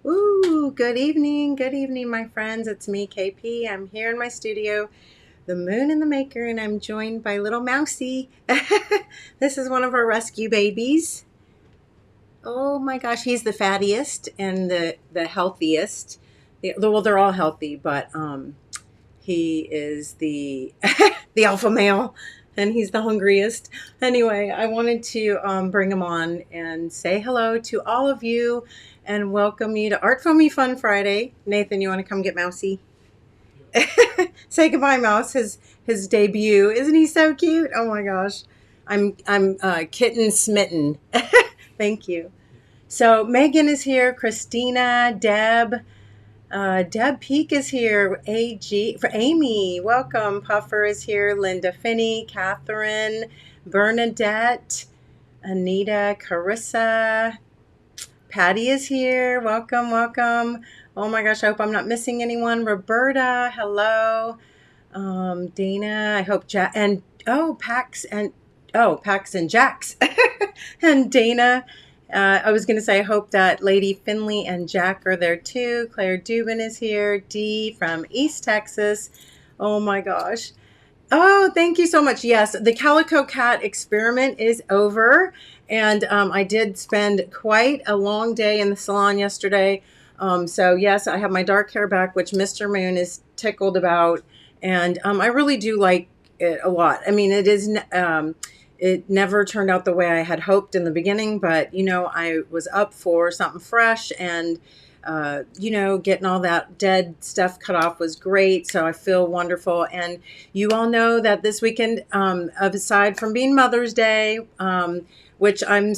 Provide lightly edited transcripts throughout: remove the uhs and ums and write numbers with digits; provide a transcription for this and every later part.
Ooh, good evening, my friends. It's me, KP. I'm here in my studio, the Moon and the Maker, and I'm joined by little Mousy. This is one of our rescue babies. Oh my gosh, he's the fattiest and the healthiest. Well, they're all healthy, but he is the the alpha male, and he's the hungriest. Anyway, I wanted to bring him on and say hello to all of you and welcome you to ArtFoamies Fun Friday. Nathan, you want to come get Mousy? Say goodbye, Mouse. His debut, isn't he so cute? Oh my gosh, I'm kitten smitten. Thank you. So Megan is here, Christina, Deb. Deb Peak is here. AG for Amy. Welcome. Puffer is here. Linda Finney, Catherine, Bernadette, Anita, Carissa. Patty is here. Welcome, welcome. Oh my gosh, I hope I'm not missing anyone. Roberta, hello. Dana, I hope Jack and Pax and Jax and Dana. I was going to say, I hope that Lady Finley and Jack are there too. Claire Dubin is here. Dee from East Texas. Oh my gosh. Oh, thank you so much. Yes, the Calico Cat experiment is over. And I did spend quite a long day in the salon yesterday. So yes, I have my dark hair back, which Mr. Moon is tickled about. And I really do like it a lot. I mean, it never turned out the way I had hoped in the beginning, but I was up for something fresh, and getting all that dead stuff cut off was great. So I feel wonderful. And you all know that this weekend, aside from being Mother's Day, which I'm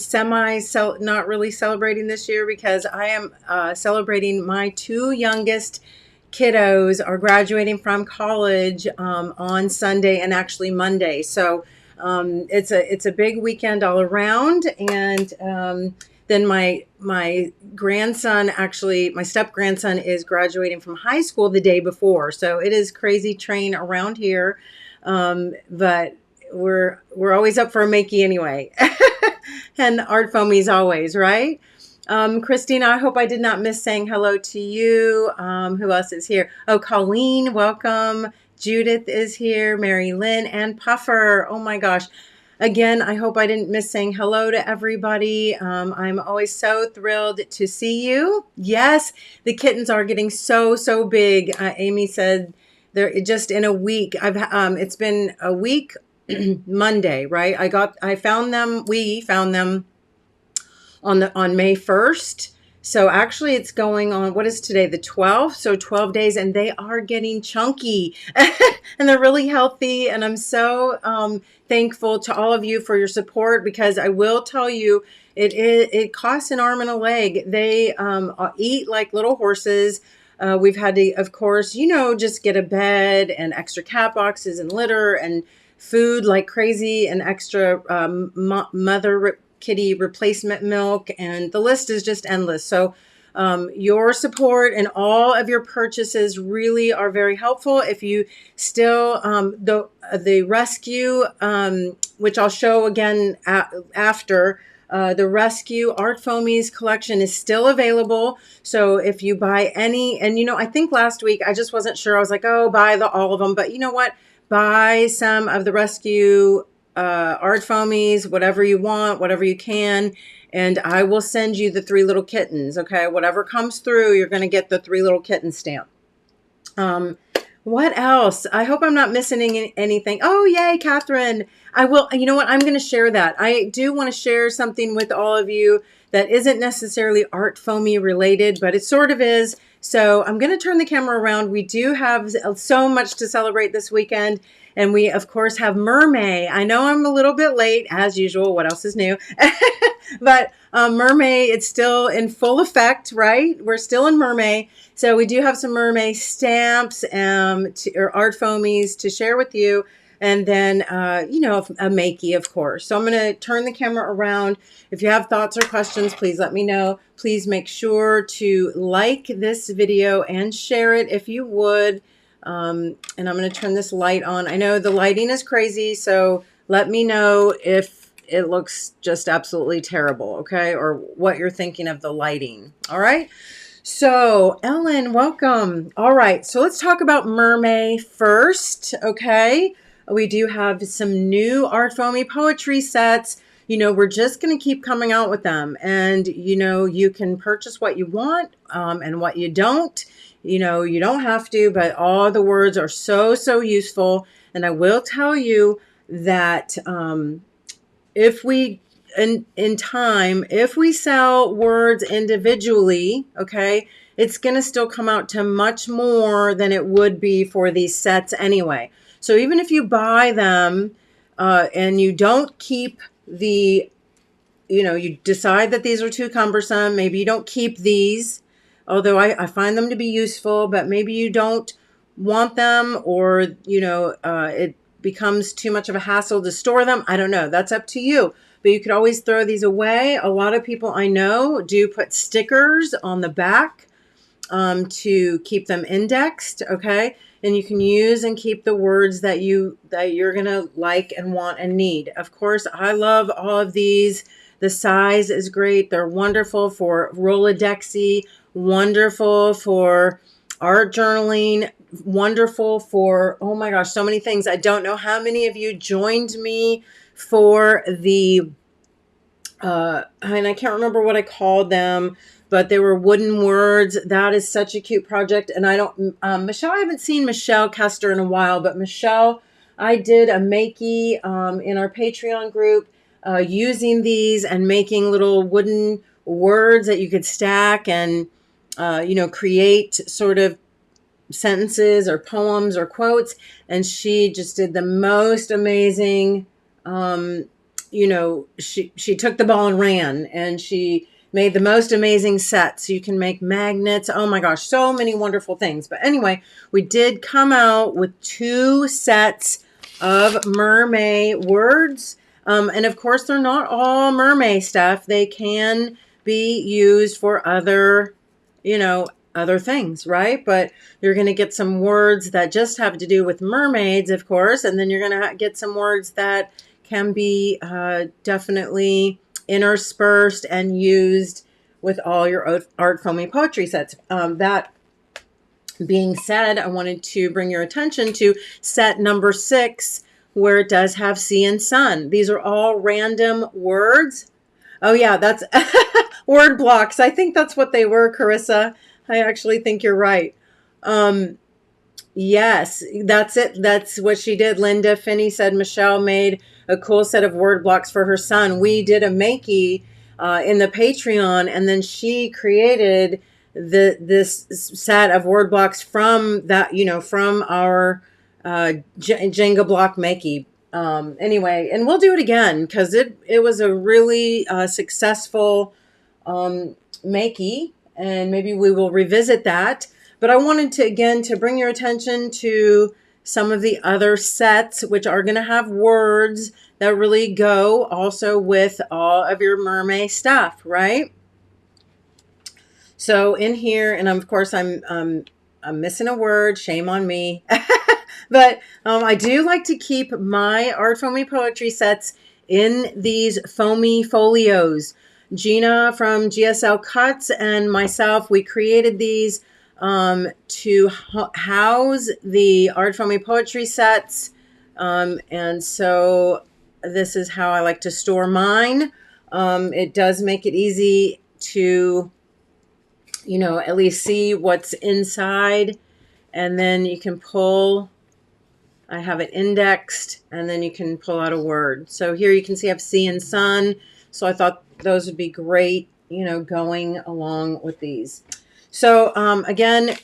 not really celebrating this year because I am celebrating my two youngest kiddos are graduating from college on Sunday and actually Monday. So it's a big weekend all around. And then my grandson, actually my step grandson, is graduating from high school the day before. So it is crazy train around here. But we're always up for a makey anyway. And ArtFoamies always, right? Christina, I hope I did not miss saying hello to you. Who else is here? Oh, Colleen, welcome. Judith is here. Mary Lynn and Puffer. Oh my gosh. Again, I hope I didn't miss saying hello to everybody. I'm always so thrilled to see you. Yes, the kittens are getting so big. Amy said they're just in a week. It's been a week Monday, right? We found them on May 1st. So actually it's going on, what is today? The 12th. So 12 days, and they are getting chunky and they're really healthy. And I'm so thankful to all of you for your support, because I will tell you, it costs an arm and a leg. They eat like little horses. We've had to, of course, just get a bed and extra cat boxes and litter and food like crazy, and extra mother kitty replacement milk, and the list is just endless. So your support and all of your purchases really are very helpful. If you still the rescue, which I'll show again after, the rescue ArtFoamies collection is still available. So if you buy any, and I think last week I just wasn't sure. I was like, oh, buy all of them, but you know what? Buy some of the rescue ArtFoamies, whatever you want, whatever you can, and I will send you the 3 little kittens. Okay, whatever comes through, you're going to get the 3 little kitten stamp. What else? I hope I'm not missing anything. Oh, yay, Catherine. I will. You know what? I'm going to share that. I do want to share something with all of you that isn't necessarily ArtFoamy related, but it sort of is. So I'm going to turn the camera around. We do have so much to celebrate this weekend. And we, of course, have Mermay. I know I'm a little bit late, as usual. What else is new? But Mermay, it's still in full effect, right? We're still in Mermay. So we do have some Mermay stamps or ArtFoamies to share with you. And then, a makey, of course. So I'm going to turn the camera around. If you have thoughts or questions, please let me know. Please make sure to like this video and share it if you would. And I'm going to turn this light on. I know the lighting is crazy, so let me know if it looks just absolutely terrible, okay? Or what you're thinking of the lighting, all right? So, Ellen, welcome. All right, so let's talk about Mermaid first, okay? We do have some new Art Foamy poetry sets. We're just going to keep coming out with them. And, you can purchase what you want and what you don't. You don't have to, but all the words are so, so useful. And I will tell you that if we in time, if we sell words individually, okay, it's going to still come out to much more than it would be for these sets anyway. So even if you buy them and you don't keep you decide that these are too cumbersome, maybe you don't keep these, although I find them to be useful, but maybe you don't want them, or it becomes too much of a hassle to store them. I don't know. That's up to you. But you could always throw these away. A lot of people I know do put stickers on the back to keep them indexed. Okay. And you can use and keep the words that you're going to like and want and need. Of course, I love all of these. The size is great. They're wonderful for Rolodexy, wonderful for art journaling, wonderful for, oh my gosh, so many things. I don't know how many of you joined me for the, and I can't remember what I called them, but they were wooden words. That is such a cute project. And I don't, Michelle, I haven't seen Michelle Kester in a while, but Michelle, I did a makey in our Patreon group using these and making little wooden words that you could stack and, create sort of sentences or poems or quotes. And she just did the most amazing, she took the ball and ran, and she made the most amazing sets. You can make magnets. Oh my gosh, so many wonderful things. But anyway, we did come out with 2 sets of mermaid words. And of course, they're not all mermaid stuff. They can be used for other things, right? But you're going to get some words that just have to do with mermaids, of course. And then you're going to get some words that can be definitely interspersed and used with all your Art Foamy poetry sets. That being said, I wanted to bring your attention to set number 6, where it does have sea and sun. These are all random words. Oh yeah, that's word blocks. I think that's what they were, Carissa. I actually think you're right. Yes, that's it. That's what she did. Linda Finney said Michelle made a cool set of word blocks for her son. We did a makey in the Patreon, and then she created this set of word blocks from that, from our Jenga block makey. Anyway, and we'll do it again because it was a really successful makey, and maybe we will revisit that. But I wanted to bring your attention to some of the other sets, which are going to have words that really go also with all of your mermaid stuff, right? So in here, and of course I'm missing a word, shame on me. But I do like to keep my Art Foamy poetry sets in these foamy folios. Gina from GSL Cuts and myself, we created these to house the Art Foamy poetry sets. And so this is how I like to store mine. It does make it easy to, at least see what's inside. And then you can pull, I have it indexed, and then you can pull out a word. So here you can see I have sea and sun. So I thought those would be great, going along with these. So again,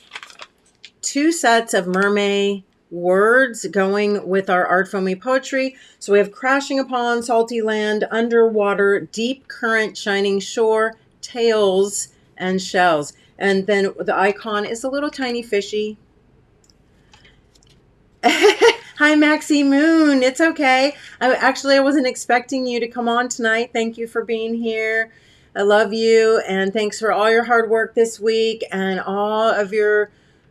2 sets of mermaid words going with our Art Foamy poetry. So we have crashing upon salty land, underwater, deep current, shining shore, tails, and shells. And then the icon is a little tiny fishy. Hi, Maxie Moon. It's okay. I wasn't expecting you to come on tonight. Thank you for being here. I love you, and thanks for all your hard work this week and all of your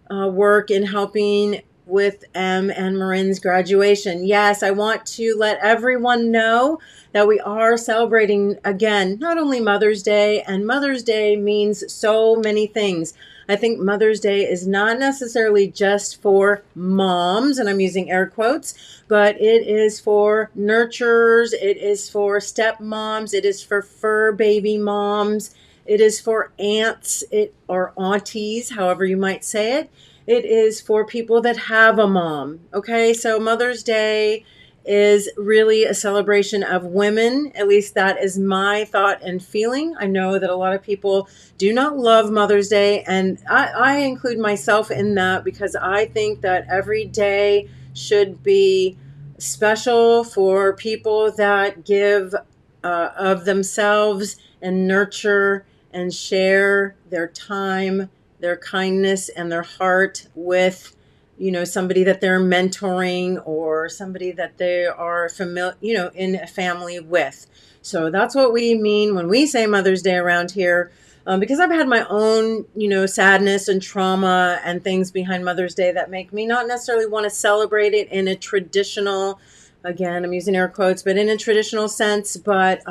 work in helping with M and Marin's graduation. Yes, I want to let everyone know that we are celebrating again, not only Mother's Day, and Mother's Day means so many things. I think Mother's Day is not necessarily just for moms, and I'm using air quotes, but it is for nurturers, it is for stepmoms, it is for fur baby moms, it is for aunts, or aunties, however you might say it. It is for people that have a mom. Okay, so Mother's Day is really a celebration of women. At least that is my thought and feeling. I know that a lot of people do not love Mother's Day, and I include myself in that because I think that every day should be special for people that give of themselves and nurture and share their time, their kindness, and their heart with, somebody that they're mentoring or somebody that they are familiar, in a family with. So that's what we mean when we say Mother's Day around here. Because I've had my own, sadness and trauma and things behind Mother's Day that make me not necessarily want to celebrate it in a traditional, again, I'm using air quotes, but in a traditional sense. But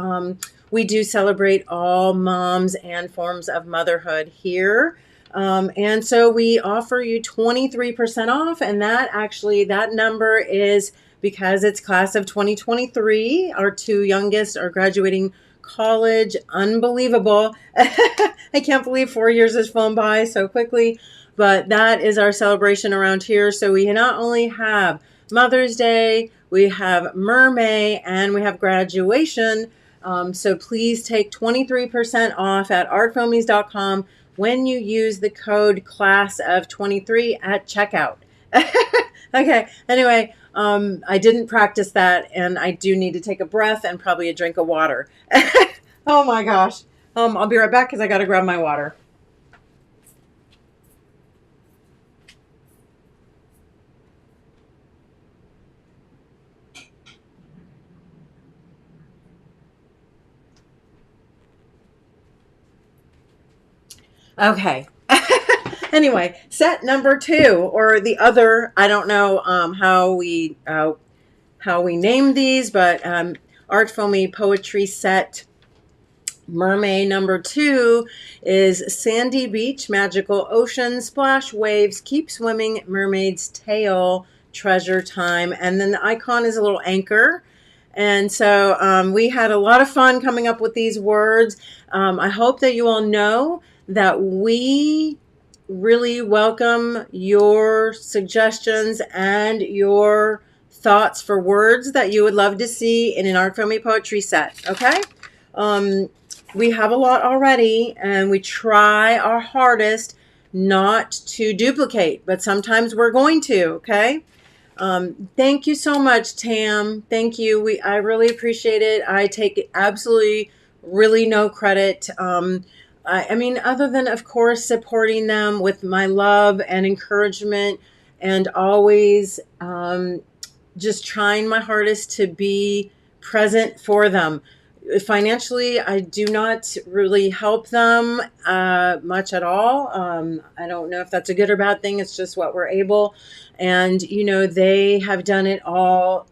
we do celebrate all moms and forms of motherhood here. And so we offer you 23% off. And that number is because it's class of 2023. Our two youngest are graduating college. Unbelievable. I can't believe 4 years has flown by so quickly, but that is our celebration around here. So we not only have Mother's Day, we have Mermay, and we have graduation. So please take 23% off at artfoamies.com when you use the code class of 23 at checkout. Okay. Anyway, I didn't practice that, and I do need to take a breath and probably a drink of water. Oh my gosh. I'll be right back because I got to grab my water. Okay. Anyway, set number 2, or the other, I don't know how we name these, but Art Foamy Poetry Set Mermaid number 2 is Sandy Beach, Magical Ocean, Splash Waves, Keep Swimming, Mermaid's Tail, Treasure Time. And then the icon is a little anchor. And so we had a lot of fun coming up with these words. I hope that you all know that we really welcome your suggestions and your thoughts for words that you would love to see in an Art Foamy Poetry set. Okay? We have a lot already, and we try our hardest not to duplicate, but sometimes we're going to, okay? Thank you so much, Tam. Thank you. I really appreciate it. I take absolutely really no credit. I mean, other than, of course, supporting them with my love and encouragement, and always just trying my hardest to be present for them. Financially, I do not really help them much at all. I don't know if that's a good or bad thing. It's just what we're able. And, they have done it all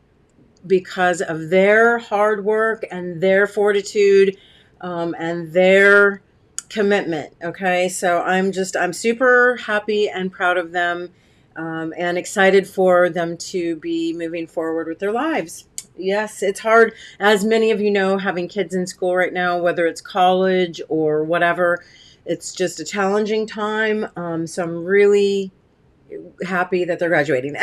because of their hard work and their fortitude and their commitment. Okay. So I'm super happy and proud of them and excited for them to be moving forward with their lives. Yes, it's hard, as many of you know, having kids in school right now, whether it's college or whatever. It's just a challenging time. So I'm really happy that they're graduating.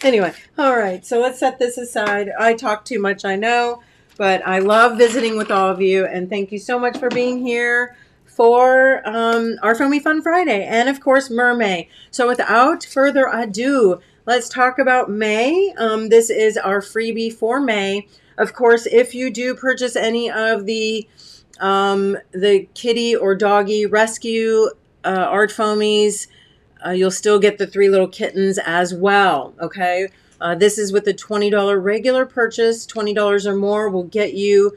Anyway, all right. So let's set this aside. I talk too much, I know, but I love visiting with all of you. And thank you so much for being here for ArtFoamies Fun Friday. And, of course, Mermaid. So without further ado, let's talk about May. This is our freebie for May. Of course, if you do purchase any of the kitty or doggy rescue Art Foamies, you'll still get the 3 little kittens as well. Okay. This is with a $20 regular purchase. $20 or more will get you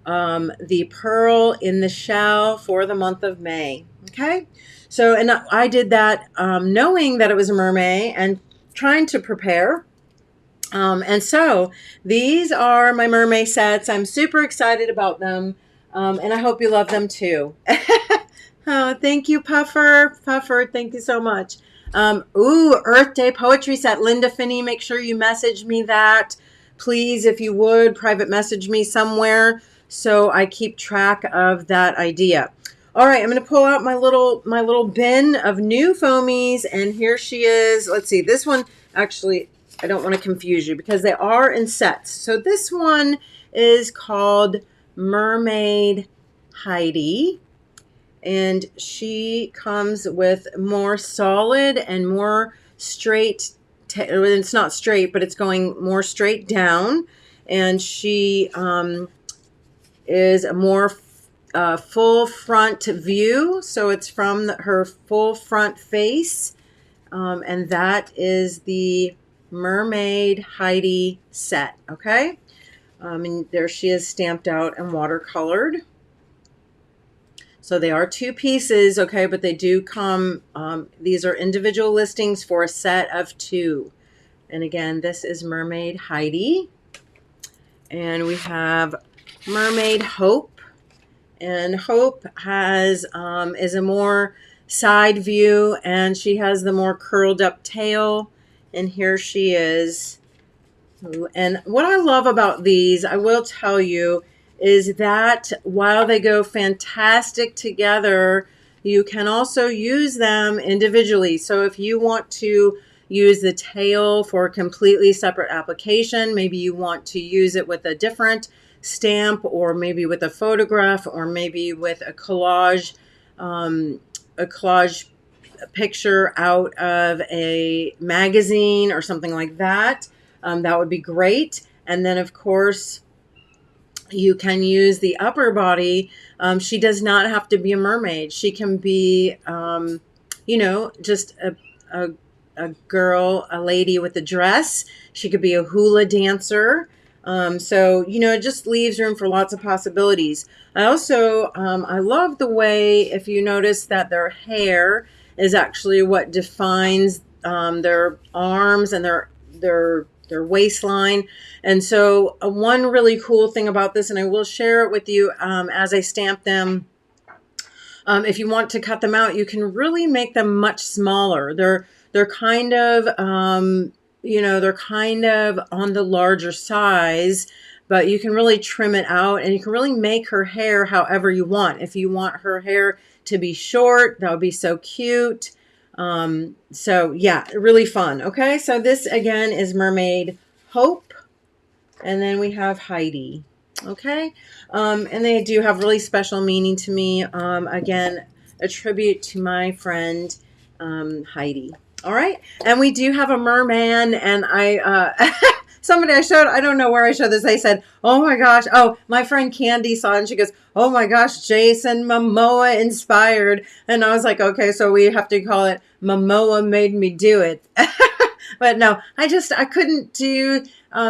the pearl in the shell for the month of May. Okay. So, and I did that knowing that it was a mermaid and trying to prepare. And so these are my mermaid sets. I'm super excited about them. And I hope you love them too. Oh, thank you, Puffer. Puffer, thank you so much. Ooh, Earth Day poetry set. Linda Finney, make sure you message me that. Please, if you would, private message me somewhere so I keep track of that idea. All right, I'm going to pull out my little bin of new foamies, and here she is. Let's see, this one, actually, I don't want to confuse you because they are in sets. So this one is called Mermaid Heidi, and she comes with more solid and more straight. It's not straight, but it's going more straight down, and she is a more full front view, so it's from her full front face, and that is the Mermaid Heidi set. Okay, and there she is, stamped out and watercolored. So they are 2 pieces, okay, but they do come, these are individual listings for a set of 2. And again, this is Mermaid Heidi. And we have Mermaid Hope. And Hope has is a more side view, and she has the more curled up tail. And here she is. And what I love about these, I will tell you, is that while they go fantastic together, you can also use them individually. So if you want to use the tail for a completely separate application, maybe you want to use it with a different stamp, or maybe with a photograph, or maybe with a collage picture out of a magazine or something like that, that would be great. And then of course you can use the upper body. She does not have to be a mermaid. She can be, you know, just a girl, a lady with a dress. She could be a hula dancer. So, you know, it just leaves room for lots of possibilities. I also, I love the way, if you notice that their hair is actually what defines their arms and their waistline. And so one really cool thing about this, and I will share it with you as I stamp them, if you want to cut them out, you can really make them much smaller. They're kind of, you know, they're kind of on the larger size, but you can really trim it out, and you can really make her hair however you want. If you want her hair to be short, that would be so cute. So yeah, really fun. Okay, so this again is Mermaid Hope, and then we have Heidi. Okay, and they do have really special meaning to me. Again, a tribute to my friend Heidi. All right, and we do have a merman, and I somebody I showed, I don't know where I showed this, they said, oh my gosh, oh, my friend Candy saw it, and she goes, oh my gosh, Jason Momoa inspired. And I was like, okay, so we have to call it Momoa Made Me Do It. But no, I couldn't do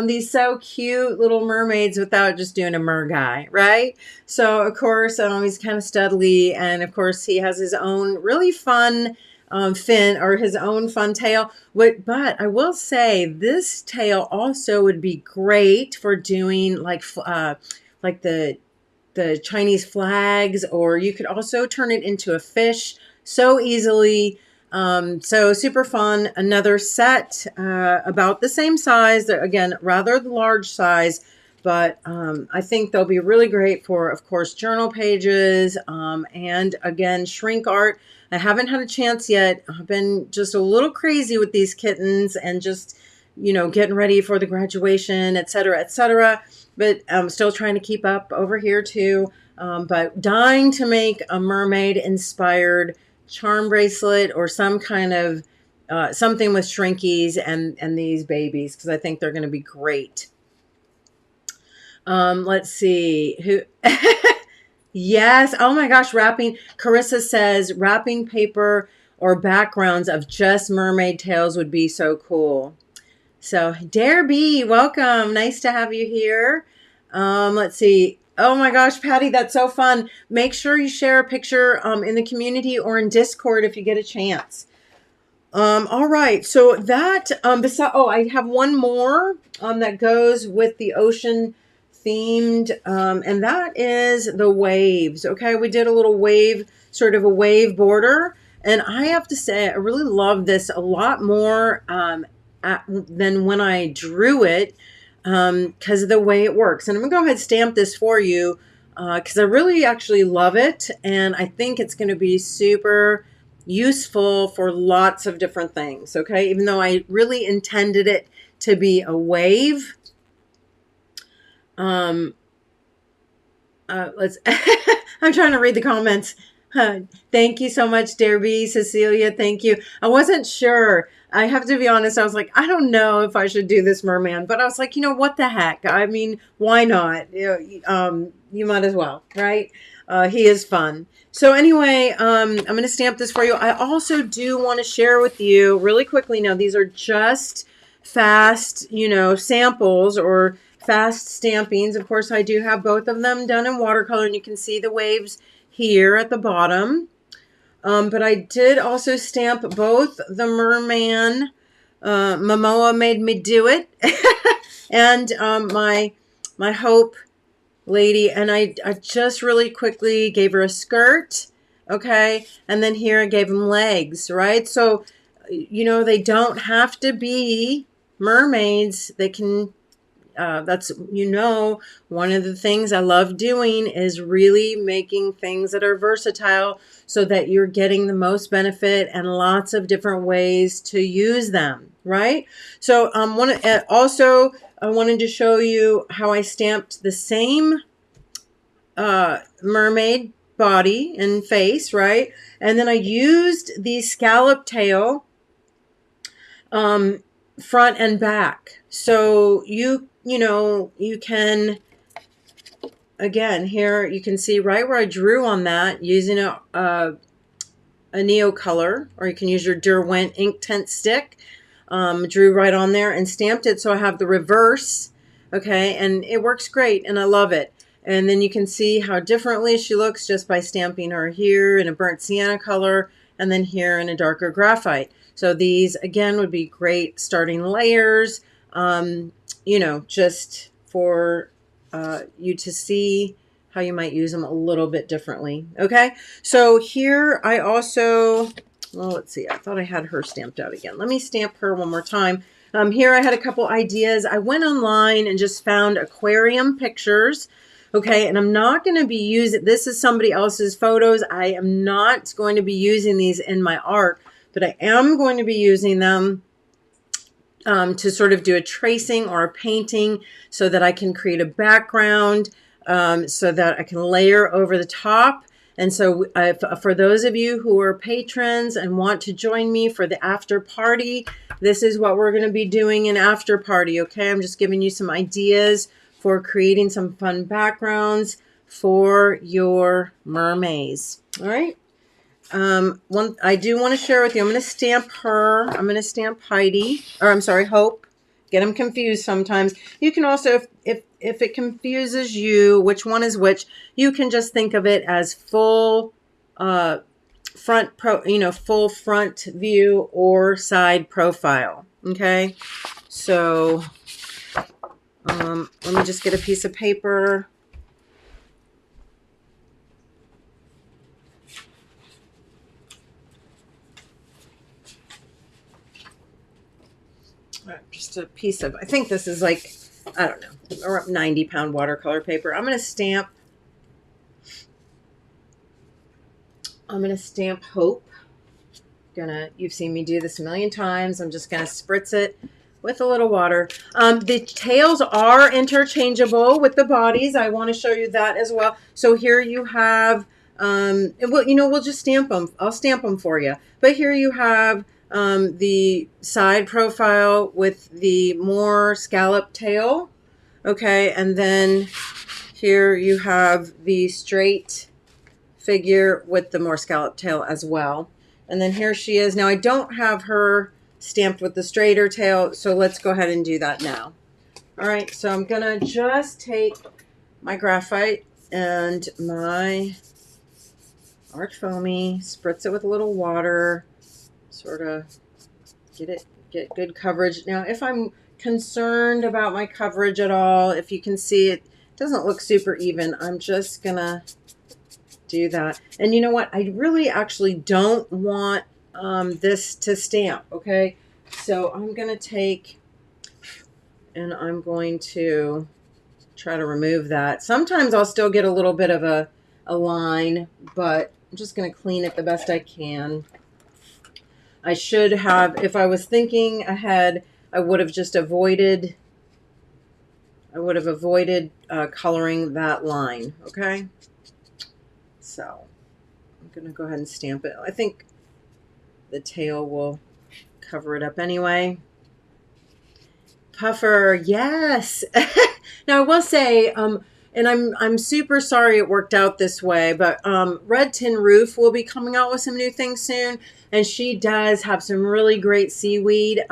these so cute little mermaids without just doing a mer guy, right? So of course, he's kind of studly, and of course he has his own really fun fin, or his own fun tail. But I will say this tail also would be great for doing like the Chinese flags, or you could also turn it into a fish so easily. So super fun. Another set about the same size. They're, again, rather large size, but I think they'll be really great for, of course, journal pages, and again, shrink art. I haven't had a chance yet. I've been just a little crazy with these kittens, and just, you know, getting ready for the graduation, etc., etc. But I'm still trying to keep up over here too. But dying to make a mermaid inspired charm bracelet, or some kind of something with shrinkies and these babies, because I think they're going to be great. Let's see who. Yes. Oh my gosh. Wrapping. Carissa says wrapping paper or backgrounds of just mermaid tails would be so cool. So Dare B, welcome. Nice to have you here. Let's see. Oh my gosh, Patty, that's so fun. Make sure you share a picture in the community or in Discord if you get a chance. All right, so that I have one more that goes with the ocean themed, and that is the waves. Okay, we did a little wave, sort of a wave border, and I have to say I really love this a lot more than when I drew it, because of the way it works. And I'm gonna go ahead and stamp this for you because I really actually love it, and I think it's going to be super useful for lots of different things. Okay, even though I really intended it to be a wave. Let's I'm trying to read the comments. Thank you so much, Derby, Cecilia. Thank you. I wasn't sure. I have to be honest. I was like, I don't know if I should do this merman, but I was like, what the heck? I mean, why not? You might as well, right? He is fun. So anyway, I'm going to stamp this for you. I also do want to share with you really quickly. Now, these are just fast, samples or fast stampings. Of course, I do have both of them done in watercolor, and you can see the waves here at the bottom. But I did also stamp both the merman, Momoa made me do it, and my Hope lady, and I just really quickly gave her a skirt, okay, and then here I gave them legs, right? So, they don't have to be mermaids. They can, that's, one of the things I love doing is really making things that are versatile so that you're getting the most benefit and lots of different ways to use them, right? So also I wanted to show you how I stamped the same mermaid body and face, right? And then I used the scallop tail front and back. So you can, again, here you can see right where I drew on that using a Neo color, or you can use your Derwent ink tint stick. Drew right on there and stamped it, so I have the reverse, okay, and it works great and I love it. And then you can see how differently she looks just by stamping her here in a burnt sienna color and then here in a darker graphite. So these again would be great starting layers, just for you to see how you might use them a little bit differently. Okay, so here I also, well, let's see, I thought I had her stamped out again. Let me stamp her one more time. Here I had a couple ideas. I went online and just found aquarium pictures. Okay, and I'm not going to be using, this is somebody else's photos. I am not going to be using these in my art, but I am going to be using them to sort of do a tracing or a painting so that I can create a background, so that I can layer over the top. And so for those of you who are patrons and want to join me for the after party, this is what we're going to be doing in after party. Okay, I'm just giving you some ideas for creating some fun backgrounds for your mermaids. All right. One I do want to share with you. I'm going to stamp her. I'm going to stamp Heidi, or I'm sorry, Hope. Get them confused sometimes. You can also, if it confuses you which one is which, you can just think of it as full full front view or side profile. Okay, so let me just get a piece of paper. Just a piece of, I think this is like, I don't know, or 90-pound watercolor paper. I'm going to stamp Hope. You've seen me do this a million times. I'm just going to spritz it with a little water. The tails are interchangeable with the bodies. I want to show you that as well. So here you have, we'll just stamp them. I'll stamp them for you. But here you have the side profile with the more scallop tail. Okay, and then here you have the straight figure with the more scallop tail as well. And then here she is. Now I don't have her stamped with the straighter tail, so let's go ahead and do that now. All right, so I'm gonna just take my graphite and my Art Foamy, spritz it with a little water, sort of get good coverage. Now, if I'm concerned about my coverage at all, if you can see it doesn't look super even, I'm just gonna do that. And you know what? I really actually don't want this to stamp, okay? So I'm gonna take and I'm going to try to remove that. Sometimes I'll still get a little bit of a line, but I'm just gonna clean it the best I can. I should have, if I was thinking ahead, I would have just avoided, coloring that line, okay? So I'm going to go ahead and stamp it. I think the tail will cover it up anyway. Puffer, yes. Now I will say, and I'm super sorry it worked out this way, but Red Tin Roof will be coming out with some new things soon, and she does have some really great seaweed.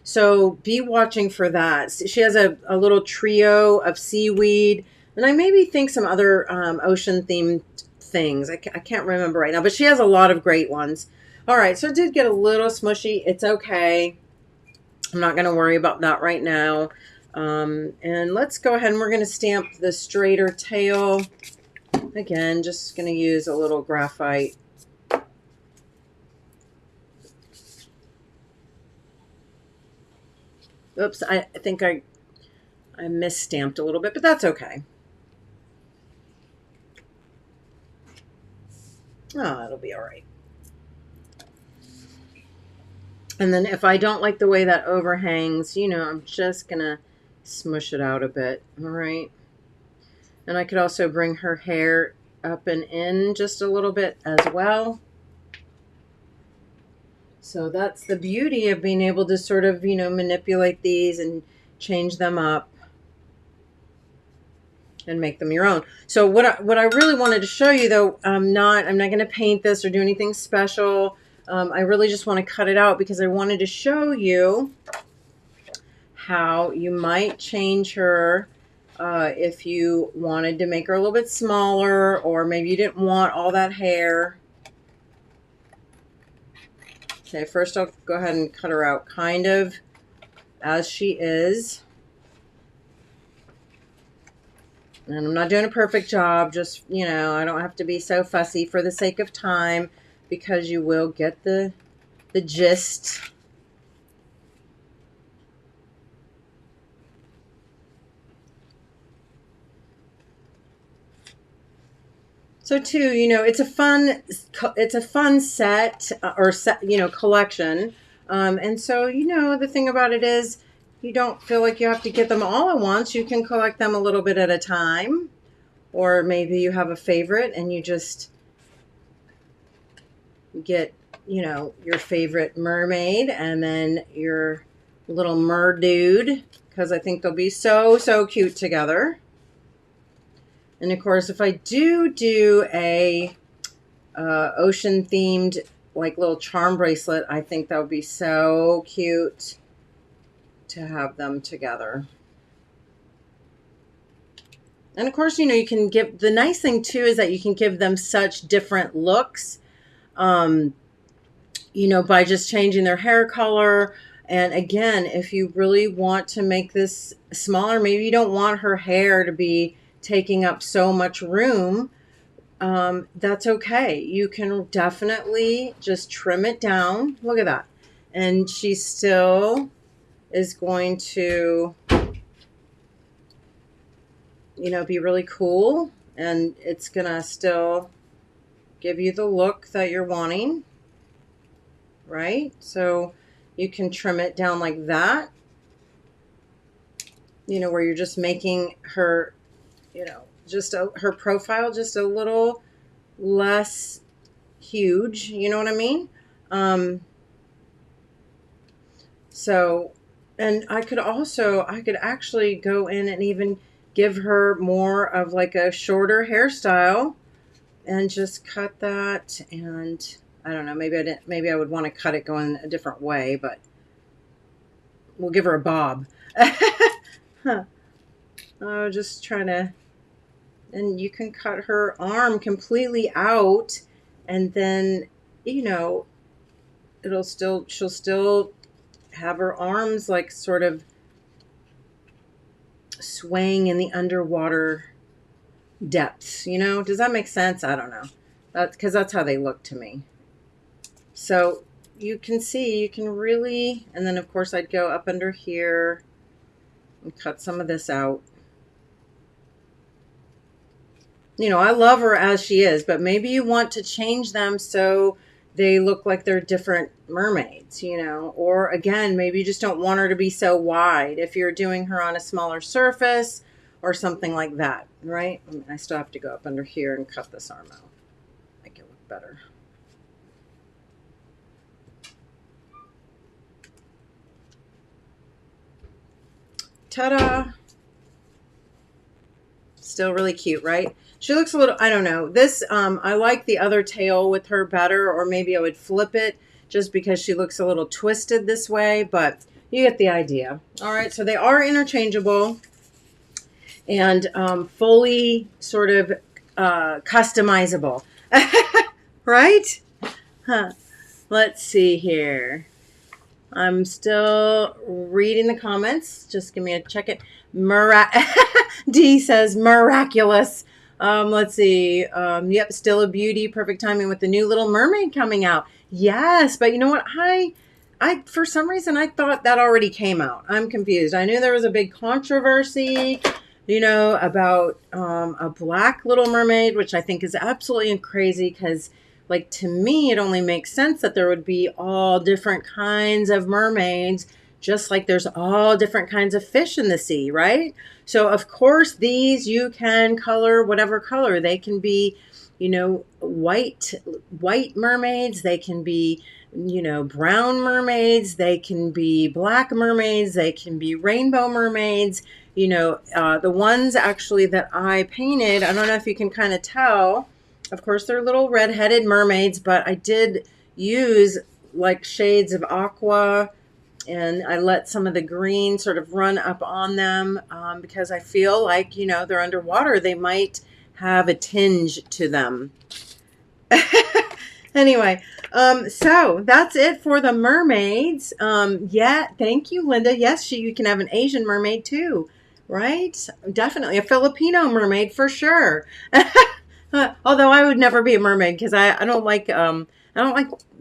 So be watching for that. She has a little trio of seaweed, and I maybe think some other ocean themed things. I can't remember right now, but she has a lot of great ones. All right, so it did get a little smushy. It's okay. I'm not going to worry about that right now. And let's go ahead and we're going to stamp the straighter tail. Again, just going to use a little graphite. Oops, I think I misstamped a little bit, but that's okay. Oh, it'll be all right. And then if I don't like the way that overhangs, you know, I'm just going to smush it out a bit. All right. And I could also bring her hair up and in just a little bit as well. So that's the beauty of being able to sort of, you know, manipulate these and change them up and make them your own. So what I really wanted to show you, though, I'm not going to paint this or do anything special. I really just want to cut it out because I wanted to show you how you might change her if you wanted to make her a little bit smaller, or maybe you didn't want all that hair. Okay, first I'll go ahead and cut her out kind of as she is. And I'm not doing a perfect job, just, you know, I don't have to be so fussy for the sake of time, because you will get the gist. So too, you know, it's a fun set you know, collection. And so, you know, the thing about it is you don't feel like you have to get them all at once. You can collect them a little bit at a time, or maybe you have a favorite and you just get, you know, your favorite mermaid and then your little mer dude, because I think they'll be so cute together. And of course, if I do a ocean themed like little charm bracelet, I think that would be so cute to have them together. And of course, you know, you can give, the nice thing too is that you can give them such different looks, you know, by just changing their hair color. And again, if you really want to make this smaller, maybe you don't want her hair to be taking up so much room, that's okay. You can definitely just trim it down. Look at that. And she still is going to, you know, be really cool, and it's gonna still give you the look that you're wanting, right? So you can trim it down like that, you know, where you're just making her, you know, just her profile just a little less huge, you know what I mean? So, and I could actually go in and even give her more of like a shorter hairstyle and just cut that. And I don't know, maybe I would want to cut it going a different way, but we'll give her a bob. Huh. Oh, just trying to, and you can cut her arm completely out, and then, you know, she'll still have her arms like sort of swaying in the underwater depths, you know? Does that make sense? I don't know. That's because that's how they look to me. So you can see, you can really, and then of course I'd go up under here and cut some of this out. You know, I love her as she is, but maybe you want to change them so they look like they're different mermaids, you know, or again, maybe you just don't want her to be so wide if you're doing her on a smaller surface or something like that, right? I still have to go up under here and cut this arm out, make it look better. Ta-da! Still really cute, right? She looks a little, I don't know. This, I like the other tail with her better, or maybe I would flip it just because she looks a little twisted this way, but you get the idea. All right, so they are interchangeable and fully sort of customizable, right? Huh. Let's see here. I'm still reading the comments. Just give me a check it. D says miraculous. Let's see. Yep, still a beauty. Perfect timing with the new Little Mermaid coming out. Yes, but you know what? I for some reason I thought that already came out. I'm confused. I knew there was a big controversy, you know, about a black Little Mermaid, which I think is absolutely crazy because, like, to me, it only makes sense that there would be all different kinds of mermaids, just like there's all different kinds of fish in the sea, right? So, of course, these you can color whatever color. They can be, you know, white mermaids. They can be, you know, brown mermaids. They can be black mermaids. They can be rainbow mermaids. You know, the ones actually that I painted, I don't know if you can kind of tell. Of course, they're little red-headed mermaids, but I did use like shades of aqua, and I let some of the green sort of run up on them because I feel like, you know, they're underwater. They might have a tinge to them. Anyway, so that's it for the mermaids. Yeah, thank you, Linda. Yes, you can have an Asian mermaid too, right? Definitely a Filipino mermaid for sure. Although I would never be a mermaid because I don't like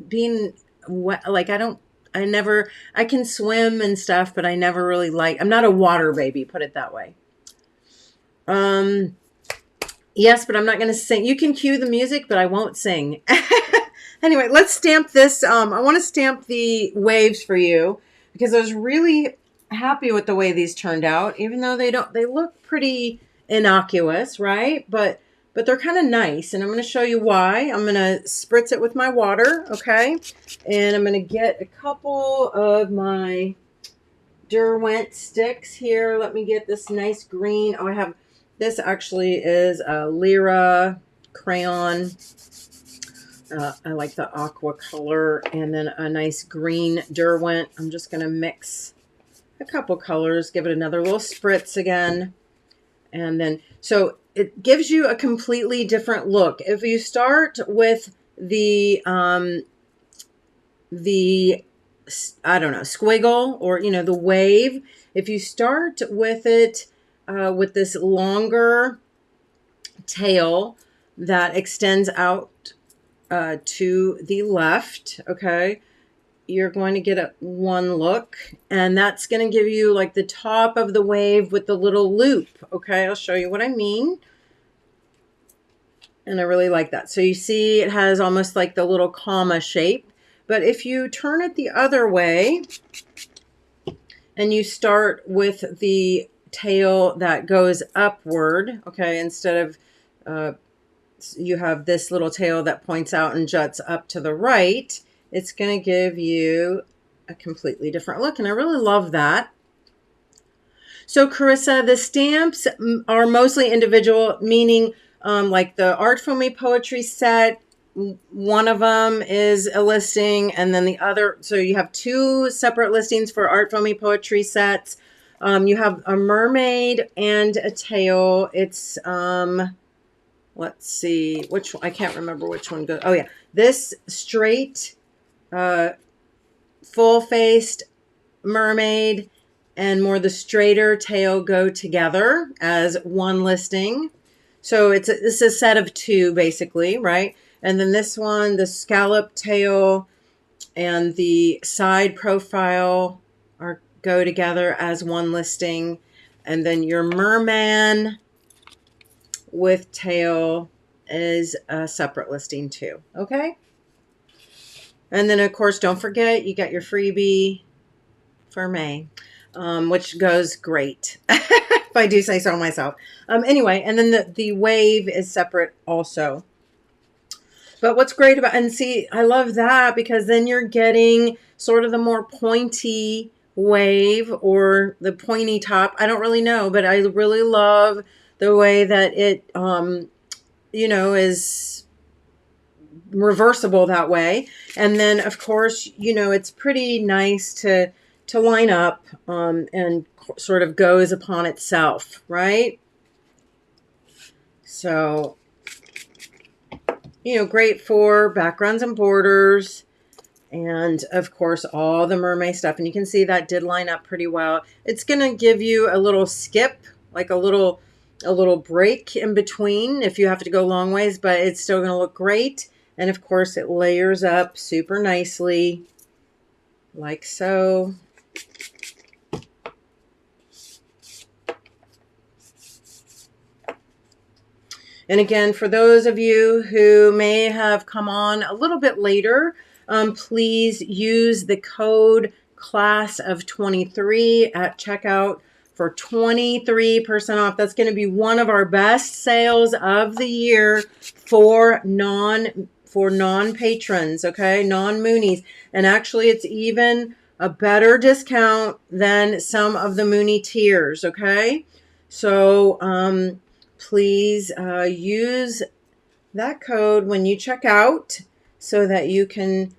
being wet. Like I can swim and stuff, but I never really I'm not a water baby, put it that way. Yes, but I'm not going to sing. You can cue the music, but I won't sing. Anyway, let's stamp this. I want to stamp the waves for you because I was really happy with the way these turned out, even though they look pretty innocuous, right? But they're kind of nice, and I'm going to show you why. I'm going to spritz it with my water, okay? And I'm going to get a couple of my Derwent sticks here. Let me get this nice green. Oh, I have, this actually is a Lyra crayon. I like the aqua color, and then a nice green Derwent. I'm just going to mix a couple colors, give it another little spritz again. And then, so it gives you a completely different look. If you start with the I don't know, squiggle, or, you know, the wave, if you start with it with this longer tail that extends out to the left, okay, you're going to get one look, and that's going to give you like the top of the wave with the little loop. Okay, I'll show you what I mean. And I really like that. So you see it has almost like the little comma shape. But if you turn it the other way and you start with the tail that goes upward, okay, instead of you have this little tail that points out and juts up to the right, it's going to give you a completely different look. And I really love that. So Carissa, the stamps are mostly individual, meaning like the ArtFoamies poetry set, one of them is a listing, and then the other, so you have two separate listings for ArtFoamies poetry sets. You have a mermaid and a tail. It's let's see, which one, I can't remember which one goes. Oh yeah, this straight, full-faced mermaid and more the straighter tail go together as one listing. So it's a set of two basically, right? And then this one, the scallop tail and the side profile go together as one listing. And then your merman with tail is a separate listing too. Okay. And then of course, don't forget you got your freebie for May, which goes great. If I do say so myself. Anyway, and then the wave is separate also. But what's great about, and see, I love that because then you're getting sort of the more pointy wave or the pointy top. I don't really know, but I really love the way that it, you know, is reversible that way. And then of course, you know, it's pretty nice to line up, and sort of goes upon itself, right? So, you know, great for backgrounds and borders, and of course all the mermaid stuff. And you can see that did line up pretty well. It's going to give you a little skip, like a little break in between if you have to go long ways, but it's still going to look great. And of course it layers up super nicely like so. And again, for those of you who may have come on a little bit later, please use the code class of 23 at checkout for 23% off. That's going to be one of our best sales of the year for non-patrons, okay, non-Moonies. And actually, it's even a better discount than some of the Moonie tiers, okay? So, please use that code when you check out so that you can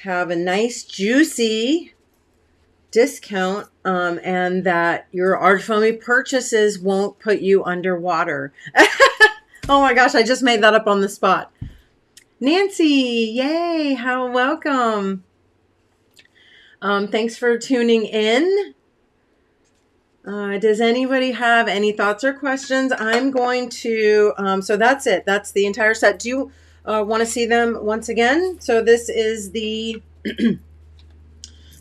have a nice juicy discount, and that your ArtFoamy purchases won't put you underwater. Oh my gosh, I just made that up on the spot. Nancy, yay, how welcome. Thanks for tuning in. Does anybody have any thoughts or questions? I'm going to, so that's it. That's the entire set. Do you want to see them once again? So this is the,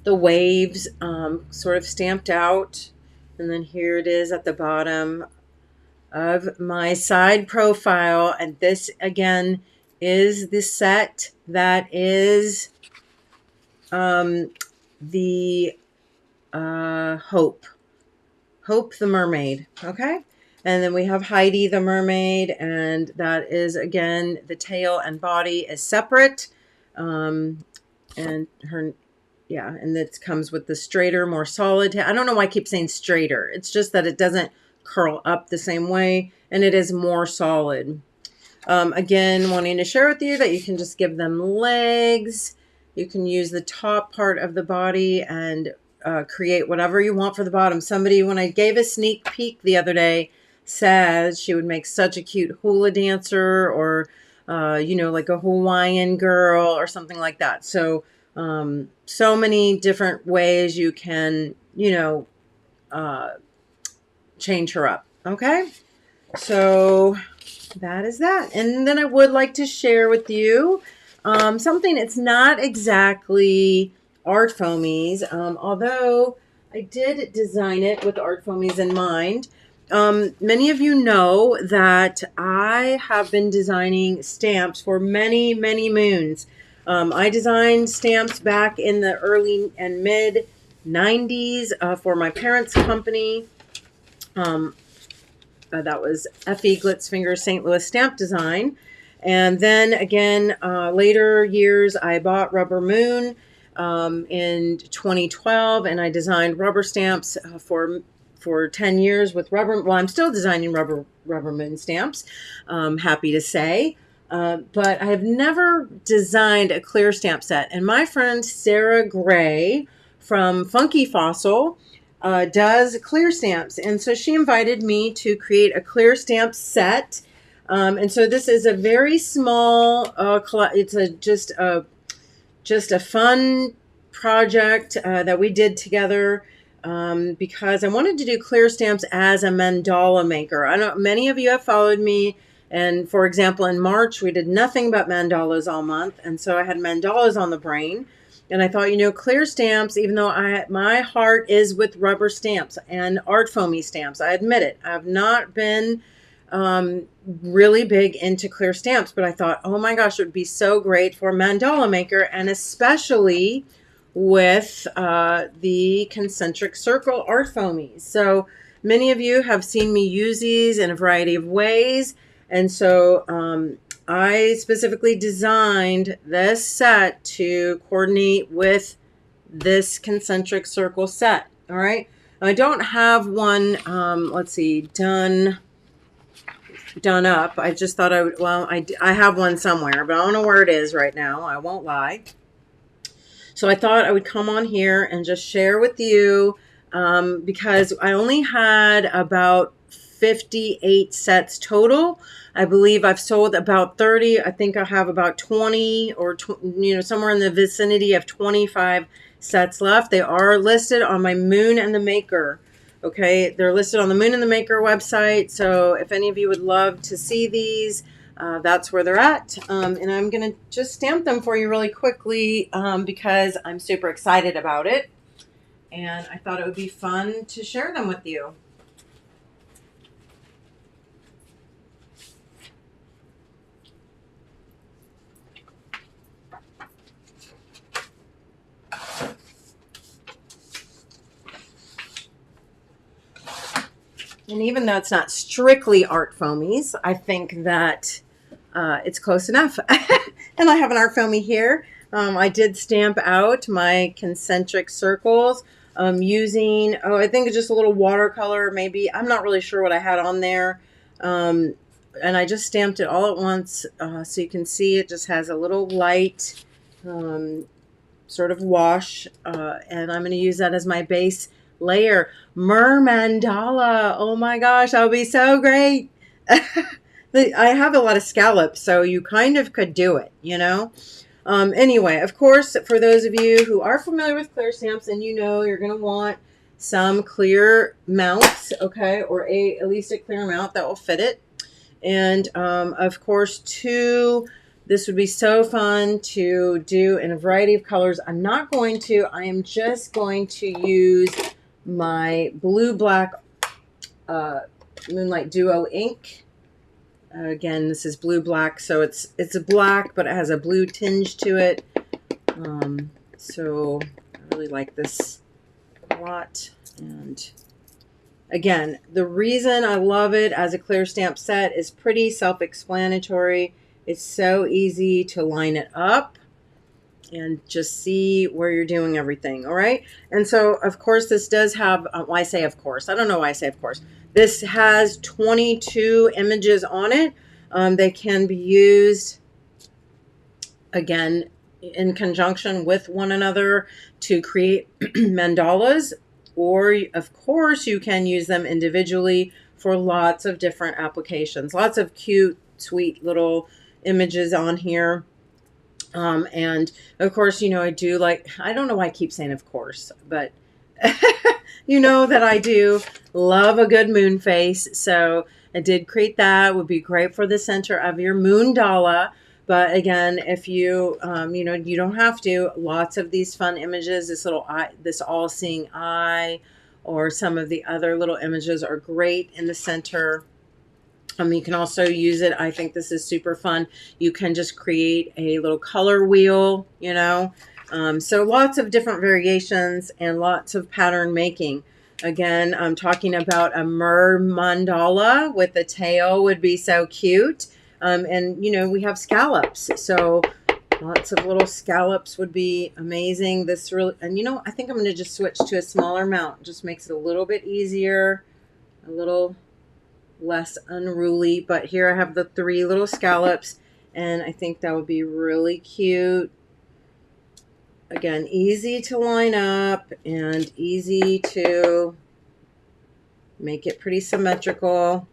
the waves sort of stamped out. And then here it is at the bottom of my side profile. And this again is the set that is the Hope the mermaid, okay? And then we have Heidi the mermaid, and that is, again, the tail and body is separate. And her, yeah, and it comes with the straighter, more solid tail. I don't know why I keep saying straighter. It's just that it doesn't curl up the same way, and it is more solid. Again, wanting to share with you that you can just give them legs. You can use the top part of the body and create whatever you want for the bottom. Somebody, when I gave a sneak peek the other day, said she would make such a cute hula dancer, or you know, like a Hawaiian girl or something like that. So so many different ways you can, you know, change her up. Okay, so that is that. And then I would like to share with you something. It's not exactly ArtFoamies, although I did design it with ArtFoamies in mind. Many of you know that I have been designing stamps for many, many moons. I designed stamps back in the early and mid 90s for my parents' company. That was F.E. Glitzfinger St. Louis Stamp Design. And then again, later years, I bought Rubber Moon in 2012, and I designed rubber stamps for 10 years with rubber. Well, I'm still designing rubber moon stamps, happy to say. But I have never designed a clear stamp set. And my friend Sarah Gray from Funky Fossil does clear stamps. And so she invited me to create a clear stamp set. And so this is a very small, it's just a fun project that we did together because I wanted to do clear stamps as a mandala maker. I know many of you have followed me, and for example, in March we did nothing but mandalas all month, and so I had mandalas on the brain. And I thought, you know, clear stamps, even though my heart is with rubber stamps and ArtFoamies stamps, I admit it. I've not been really big into clear stamps, but I thought, oh my gosh, it would be so great for mandala maker, and especially with the concentric circle ArtFoamies. So many of you have seen me use these in a variety of ways, and so I specifically designed this set to coordinate with this concentric circle set. All right. I don't have one, let's see, done up. I just thought I would, well, I have one somewhere, but I don't know where it is right now. I won't lie. So I thought I would come on here and just share with you because I only had about 58 sets total. I believe I've sold about 30. I think I have about 20 or, you know, somewhere in the vicinity of 25 sets left. They are listed on my Moon and the Maker. Okay, they're listed on the Moon and the Maker website. So if any of you would love to see these, that's where they're at. And I'm going to just stamp them for you really quickly because I'm super excited about it. And I thought it would be fun to share them with you. And even though it's not strictly ArtFoamies, I think that it's close enough. And I have an ArtFoamie here. I did stamp out my concentric circles using, I think just a little watercolor, maybe. I'm not really sure what I had on there. And I just stamped it all at once so you can see it just has a little light sort of wash. And I'm going to use that as my base layer. Mermandala. Oh my gosh, that would be so great. I have a lot of scallops, so you kind of could do it, you know. Anyway, of course, for those of you who are familiar with clear stamps, and you know you're going to want some clear mounts, okay, or at least a clear mount that will fit it. And of course, this would be so fun to do in a variety of colors. I am just going to use my blue-black Moonlight Duo ink. Again, this is blue-black, so it's a black, but it has a blue tinge to it. So I really like this a lot. And again, the reason I love it as a clear stamp set is pretty self-explanatory. It's so easy to line it up and just see where you're doing everything, all right? And so, of course, this does have, well, I say of course. I don't know why I say of course. This has 22 images on it. They can be used, again, in conjunction with one another to create mandalas, or, of course, you can use them individually for lots of different applications. Lots of cute, sweet little images on here. And of course, you know, I don't know why I keep saying of course, but you know that I do love a good moon face. So I did create that. Would be great for the center of your moondala. But again, if you, you know, you don't have to. Lots of these fun images, this little eye, this all-seeing eye, or some of the other little images are great in the center. You can also use it. I think this is super fun. You can just create a little color wheel, you know. So lots of different variations and lots of pattern making. Again, I'm talking about a mer mandala with a tail would be so cute. And, you know, we have scallops. So lots of little scallops would be amazing. This really, and, you know, I think I'm going to just switch to a smaller mount. Just makes it a little bit easier, a little less unruly. But here I have the 3 little scallops, and I think that would be really cute. Again, easy to line up and easy to make it pretty symmetrical.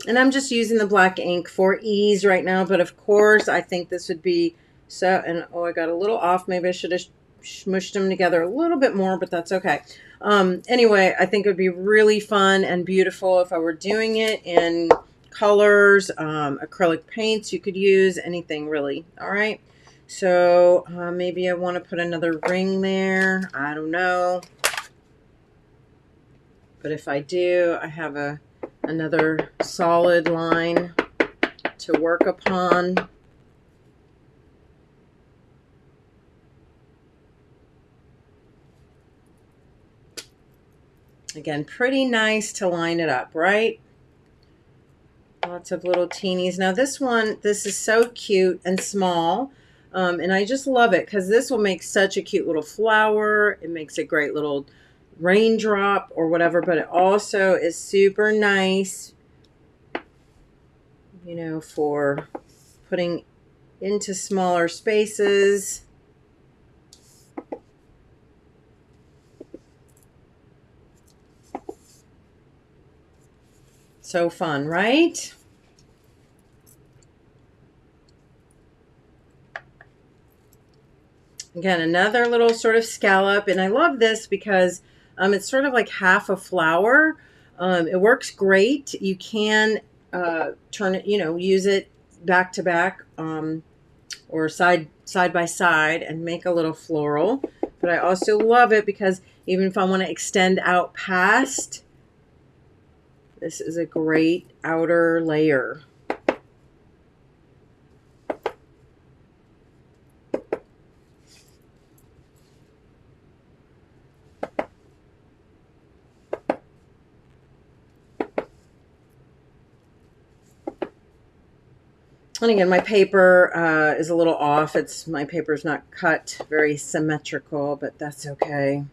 And I'm just using the black ink for ease right now, but of course I think this would be so, and oh, I got a little off. Maybe I should have smushed them together a little bit more, but that's okay. Anyway, I think it would be really fun and beautiful if I were doing it in colors, acrylic paints you could use, anything really. All right. So maybe I want to put another ring there. I don't know. But if I do, I have another solid line to work upon. Again, pretty nice to line it up, right? Lots of little teenies. Now this one, this is so cute and small. And I just love it because this will make such a cute little flower. It makes a great little raindrop or whatever, but it also is super nice, you know, for putting into smaller spaces. So fun, right? Again, another little sort of scallop, and I love this because it's sort of like half a flower. It works great. You can turn it, you know, use it back to back or side by side and make a little floral. But I also love it because even if I want to extend out past, this is a great outer layer. And again, my paper is a little off. My paper's not cut very symmetrical, but that's okay.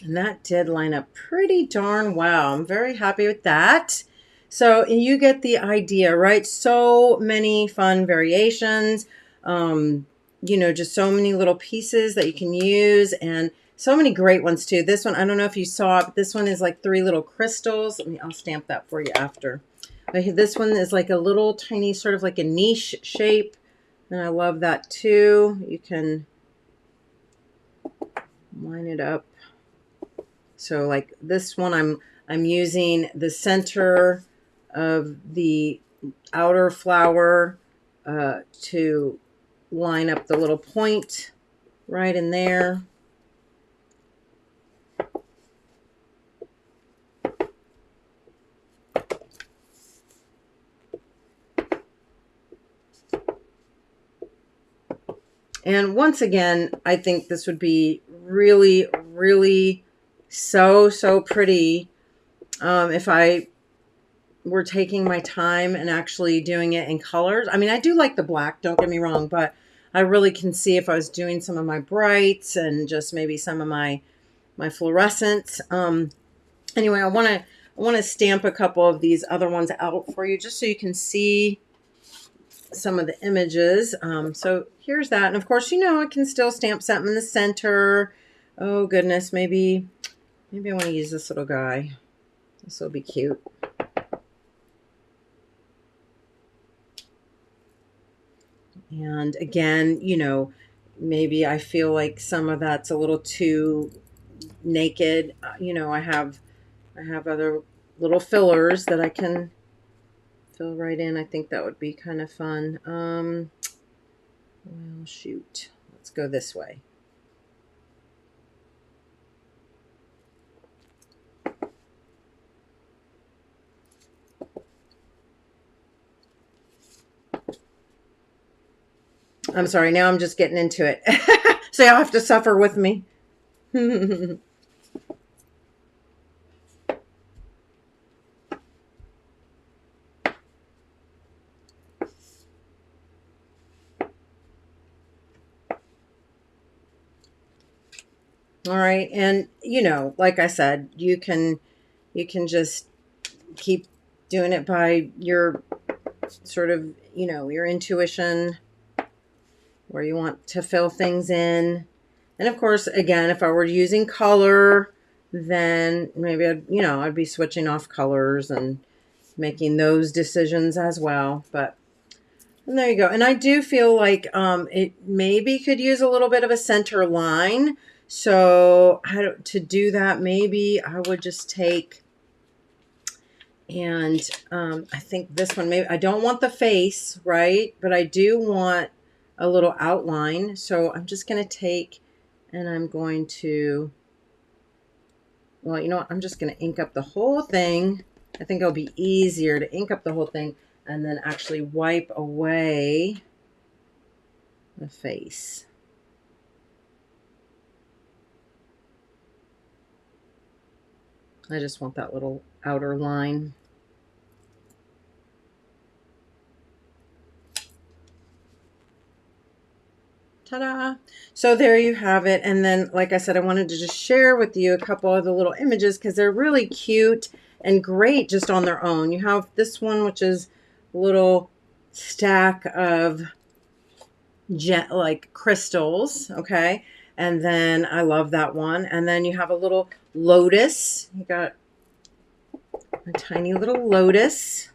And that did line up pretty darn well. I'm very happy with that. So you get the idea, right? So many fun variations, you know, just so many little pieces that you can use, and so many great ones too. This one, I don't know if you saw it, but this one is like 3 little crystals. I'll stamp that for you after. But this one is like a little tiny, sort of like a niche shape. And I love that too. You can line it up. So like this one, I'm using the center of the outer flower to line up the little point right in there. And once again, I think this would be really, really so pretty if I were taking my time and actually doing it in colors. I mean, I do like the black, don't get me wrong, but I really can see if I was doing some of my brights and just maybe some of my fluorescents. Anyway, I want to stamp a couple of these other ones out for you just so you can see some of the images. So here's that. And of course, you know, I can still stamp something in the center. Oh goodness, maybe I want to use this little guy. This will be cute. And again, you know, maybe I feel like some of that's a little too naked. You know, I have other little fillers that I can fill right in. I think that would be kind of fun. Well, shoot. Let's go this way. I'm sorry, now I'm just getting into it. So you'll have to suffer with me. All right, and you know, like I said, you can just keep doing it by your sort of, you know, your intuition, where you want to fill things in. And of course, again, if I were using color, then maybe I'd be switching off colors and making those decisions as well. But and there you go. And I do feel like it maybe could use a little bit of a center line. So to do that, maybe I would just take, and I think this one, maybe I don't want the face, right? But I do want a little outline. So I'm just going to take, and I'm going to, well, you know what? I'm just going to ink up the whole thing. I think it'll be easier to ink up the whole thing and then actually wipe away the face. I just want that little outer line. Ta-da! So there you have it. And then, like I said, I wanted to just share with you a couple of the little images because they're really cute and great just on their own. You have this one, which is a little stack of like crystals, okay? And then I love that one. And then you have a little lotus. You got a tiny little lotus.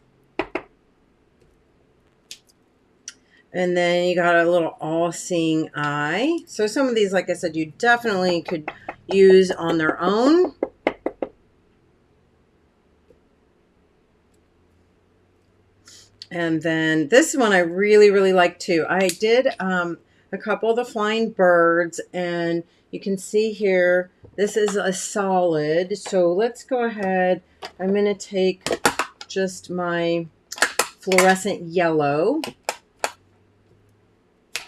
And then you got a little all-seeing eye. So some of these, like I said, you definitely could use on their own. And then this one I really, really like too. I did a couple of the flying birds, and you can see here, this is a solid. So let's go ahead. I'm going to take just my fluorescent yellow,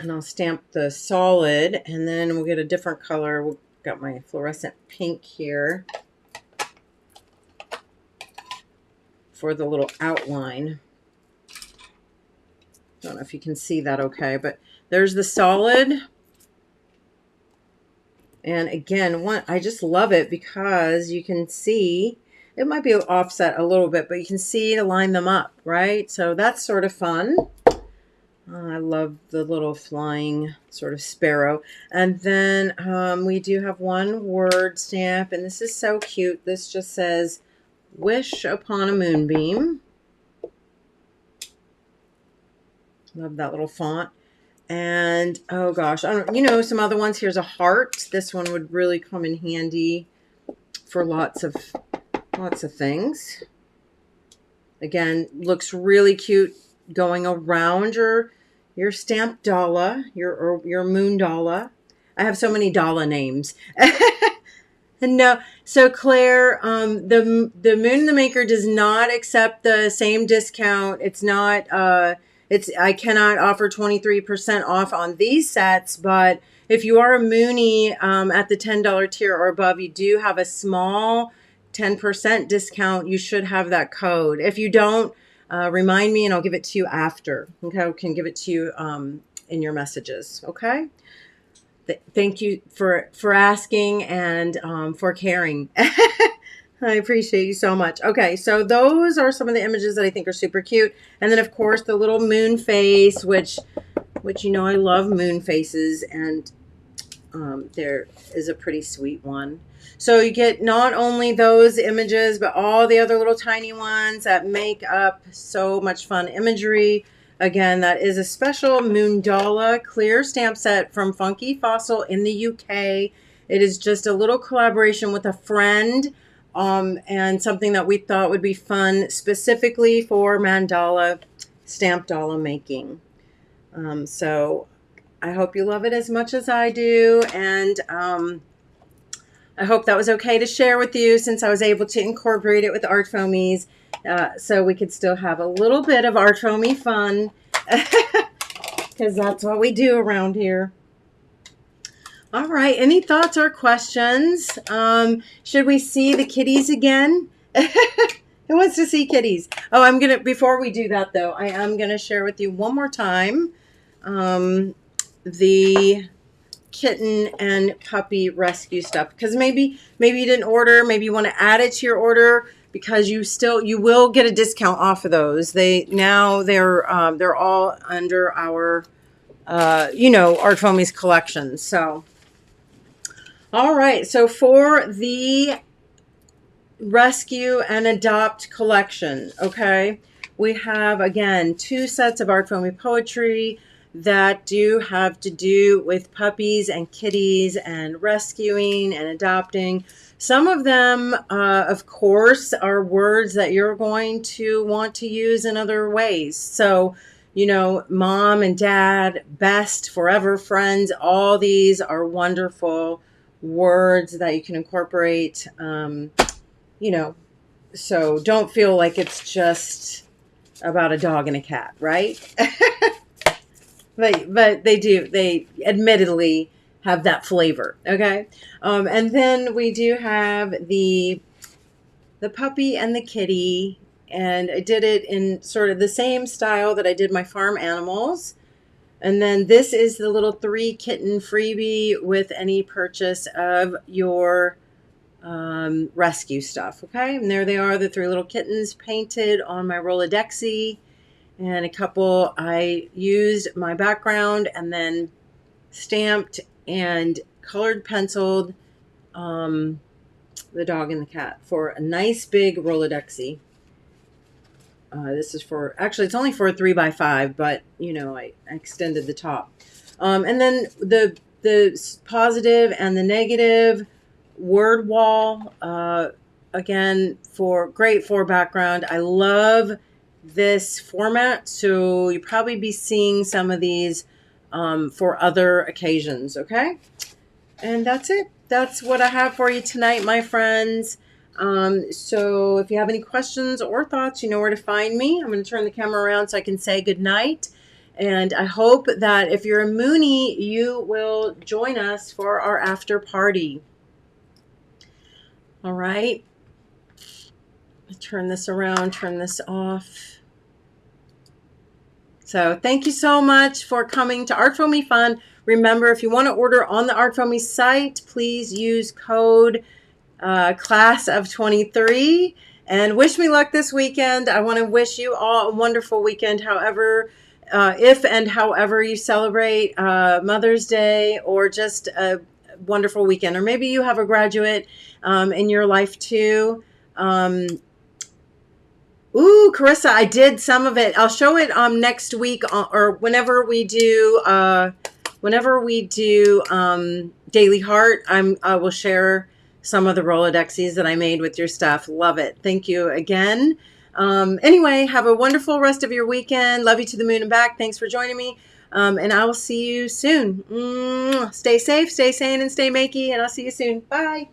and I'll stamp the solid, and then we'll get a different color. We've got my fluorescent pink here for the little outline. Don't know if you can see that okay, but there's the solid. And again, I just love it because you can see, it might be offset a little bit, but you can see to line them up, right? So that's sort of fun. I love the little flying sort of sparrow. And then we do have one word stamp, and this is so cute. This just says, "Wish upon a moonbeam." Love that little font. And oh gosh, I don't, some other ones. Here's a heart. This one would really come in handy for lots of things. Again, looks really cute going around your stamped dollar, your moon dollar. I have so many dollar names. And no, so Claire, the Moon the Maker does not accept the same discount. It's not, I cannot offer 23% off on these sets, but if you are a Moonie at the $10 tier or above, you do have a small 10% discount. You should have that code. If you don't, remind me and I'll give it to you after. Okay, I can give it to you in your messages. Okay. Thank you for asking and for caring. I appreciate you so much. Okay, so those are some of the images that I think are super cute. And then, of course, the little moon face, which I love moon faces, and there is a pretty sweet one. So you get not only those images, but all the other little tiny ones that make up so much fun imagery. Again, that is a special Moondala clear stamp set from Funky Fossil in the UK. It is just a little collaboration with a friend and something that we thought would be fun specifically for mandala stamp dollar making. So I hope you love it as much as I do. And I hope that was okay to share with you since I was able to incorporate it with ArtFoamies. So we could still have a little bit of ArtFoamie fun because that's what we do around here. All right, any thoughts or questions? Should we see the kitties again? Who wants to see kitties? Oh, before we do that though, I am gonna share with you one more time the kitten and puppy rescue stuff, because maybe you didn't order, maybe you want to add it to your order, because you will get a discount off of those. They're all under our ArtFoamies collection. So All right, so for the rescue and adopt collection, okay, we have again 2 sets of Art Foamy poetry that do have to do with puppies and kitties and rescuing and adopting. Some of them, of course, are words that you're going to want to use in other ways. So, you know, mom and dad, best, forever, friends, all these are wonderful words that you can incorporate. You know, so don't feel like it's just about a dog and a cat, right? But they admittedly have that flavor, okay? And then we do have the puppy and the kitty, and I did it in sort of the same style that I did my farm animals. And then this is the little 3 kitten freebie with any purchase of your rescue stuff. Okay, and there they are, the 3 little kittens painted on my Rolodexy, and a couple I used my background and then stamped and colored penciled the dog and the cat for a nice big Rolodexy. This is for, actually it's only for a 3x5, but you know, I extended the top. And then the positive and the negative word wall, again, great for background. I love this format, so you'll probably be seeing some of these for other occasions, okay? And that's it. That's what I have for you tonight, my friends. So if you have any questions or thoughts, you know where to find me. I'm going to turn the camera around so I can say good night. And I hope that if you're a Moonie, you will join us for our after party. All right. Turn this around, turn this off. So thank you so much for coming to ArtFoamies Fun. Remember, if you want to order on the ArtFoamies site, please use code class of 23 and wish me luck this weekend. I want to wish you all a wonderful weekend, however, if and however you celebrate Mother's Day, or just a wonderful weekend. Or maybe you have a graduate in your life too. Ooh, Carissa, I did some of it. I'll show it next week, or whenever we do Daily Heart. I will share some of the Rolodexes that I made with your stuff. Love it. Thank you again. Anyway, have a wonderful rest of your weekend. Love you to the moon and back. Thanks for joining me. And I will see you soon. Stay safe, stay sane, and stay makey. And I'll see you soon. Bye.